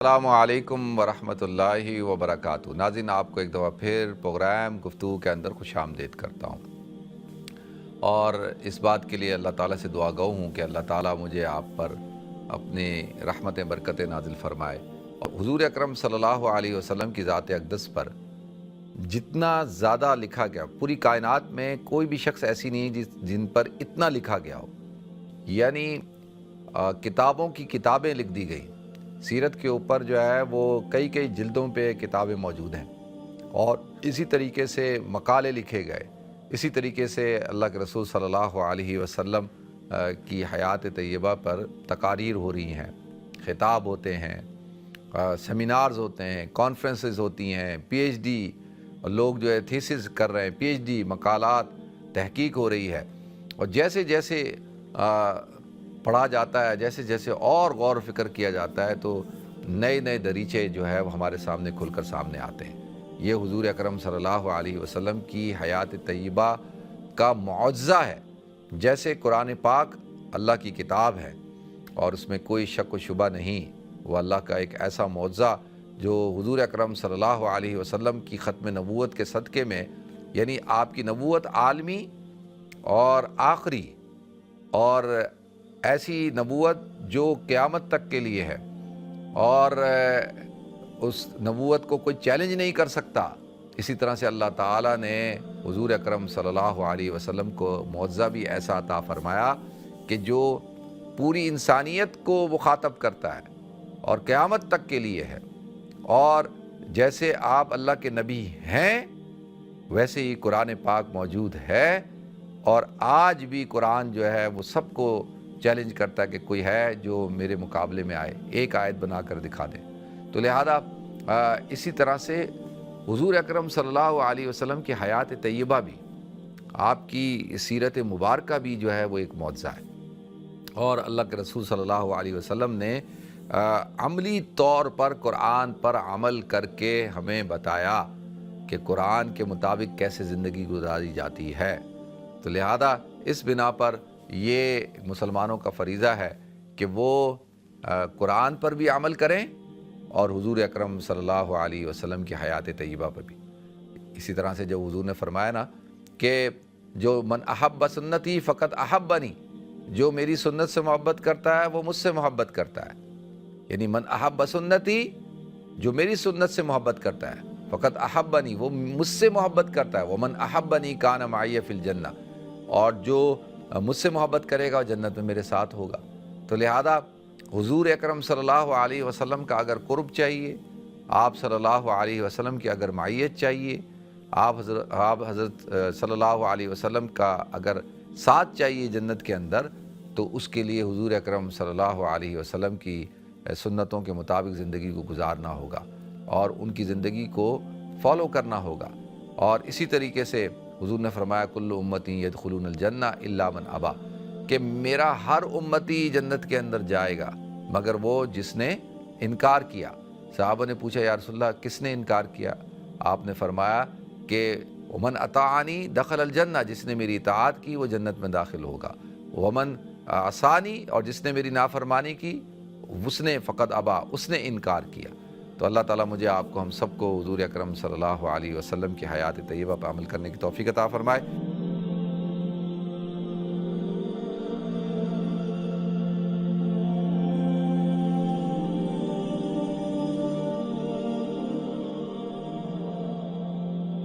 السلام علیکم ورحمۃ اللہ وبرکاتہ۔ ناظرین، آپ کو ایک دفعہ پھر پروگرام گفتگو کے اندر خوش آمدید کرتا ہوں، اور اس بات کے لیے اللہ تعالیٰ سے دعا گو ہوں کہ اللہ تعالیٰ مجھے آپ پر اپنی رحمت برکت نازل فرمائے، اور حضور اکرم صلی اللہ علیہ وسلم کی ذات اقدس پر جتنا زیادہ لکھا گیا، پوری کائنات میں کوئی بھی شخص ایسی نہیں جن پر اتنا لکھا گیا ہو، یعنی کتابوں کی کتابیں لکھ دی گئیں۔ سیرت کے اوپر جو ہے وہ کئی جلدوں پہ کتابیں موجود ہیں، اور اسی طریقے سے مقالے لکھے گئے، اسی طریقے سے اللہ کے رسول صلی اللہ علیہ وسلم کی حیات طیبہ پر تقاریر ہو رہی ہیں، خطاب ہوتے ہیں، سیمینارز ہوتے ہیں، کانفرنسز ہوتی ہیں، پی ایچ ڈی لوگ جو ہے تھیسز کر رہے ہیں، پی ایچ ڈی مقالات تحقیق ہو رہی ہے، اور جیسے جیسے پڑھا جاتا ہے، جیسے جیسے اور غور و فکر کیا جاتا ہے، تو نئے دریچے جو ہے وہ ہمارے سامنے کھل کر سامنے آتے ہیں۔ یہ حضور اکرم صلی اللہ علیہ وسلم کی حیات طیبہ کا معجزہ ہے۔ جیسے قرآن پاک اللہ کی کتاب ہے اور اس میں کوئی شک و شبہ نہیں، وہ اللہ کا ایک ایسا معجزہ جو حضور اکرم صلی اللہ علیہ وسلم کی ختم نبوت کے صدقے میں، یعنی آپ کی نبوت عالمی اور آخری، اور ایسی نبوت جو قیامت تک کے لیے ہے، اور اس نبوت کو کوئی چیلنج نہیں کر سکتا، اسی طرح سے اللہ تعالیٰ نے حضور اکرم صلی اللہ علیہ وسلم کو معجزہ بھی ایسا عطا فرمایا کہ جو پوری انسانیت کو مخاطب کرتا ہے اور قیامت تک کے لیے ہے، اور جیسے آپ اللہ کے نبی ہیں ویسے ہی قرآن پاک موجود ہے، اور آج بھی قرآن جو ہے وہ سب کو چیلنج کرتا ہے کہ کوئی ہے جو میرے مقابلے میں آئے، ایک آیت بنا کر دکھا دے۔ تو لہذا اسی طرح سے حضور اکرم صلی اللہ علیہ وسلم کی حیات طیبہ بھی، آپ کی سیرت مبارکہ بھی جو ہے وہ ایک معجزہ ہے، اور اللہ کے رسول صلی اللہ علیہ وسلم نے عملی طور پر قرآن پر عمل کر کے ہمیں بتایا کہ قرآن کے مطابق کیسے زندگی گزاری جاتی ہے۔ تو لہذا اس بنا پر یہ مسلمانوں کا فریضہ ہے کہ وہ قرآن پر بھی عمل کریں اور حضور اکرم صلی اللہ علیہ وسلم کی حیات طیبہ پر بھی۔ اسی طرح سے جب حضور نے فرمایا نا کہ جو من احب سنتی فقط احبنی، جو میری سنت سے محبت کرتا ہے وہ مجھ سے محبت کرتا ہے، یعنی من احب سنتی، جو میری سنت سے محبت کرتا ہے، فقط احبنی، وہ مجھ سے محبت کرتا ہے، ومن احبنی کان معی فی الجنہ، اور جو مجھ سے محبت کرے گا وہ جنت میں میرے ساتھ ہوگا۔ تو لہذا حضور اکرم صلی اللہ علیہ وسلم کا اگر قرب چاہیے، آپ صلی اللہ علیہ وسلم کی اگر معیت چاہیے، آپ حضرت صلی اللہ علیہ وسلم کا اگر ساتھ چاہیے جنت کے اندر، تو اس کے لیے حضور اکرم صلی اللہ علیہ وسلم کی سنتوں کے مطابق زندگی کو گزارنا ہوگا اور ان کی زندگی کو فالو کرنا ہوگا۔ اور اسی طریقے سے حضور نے فرمایا کل امتی یدخلون الجنہ الا من ابا، کہ میرا ہر امتی جنت کے اندر جائے گا مگر وہ جس نے انکار کیا۔ صحابہ نے پوچھا یا رسول اللہ کس نے انکار کیا؟ آپ نے فرمایا کہ ومن اطاعنی دخل الجنہ، جس نے میری اطاعت کی وہ جنت میں داخل ہوگا، ومن عصانی، اور جس نے میری نافرمانی کی اس نے فقط ابا، اس نے انکار کیا۔ تو اللہ تعالیٰ مجھے آپ کو، ہم سب کو حضور اکرم صلی اللہ علیہ وسلم کی حیات طیبہ پر عمل کرنے کی توفیق عطا فرمائے۔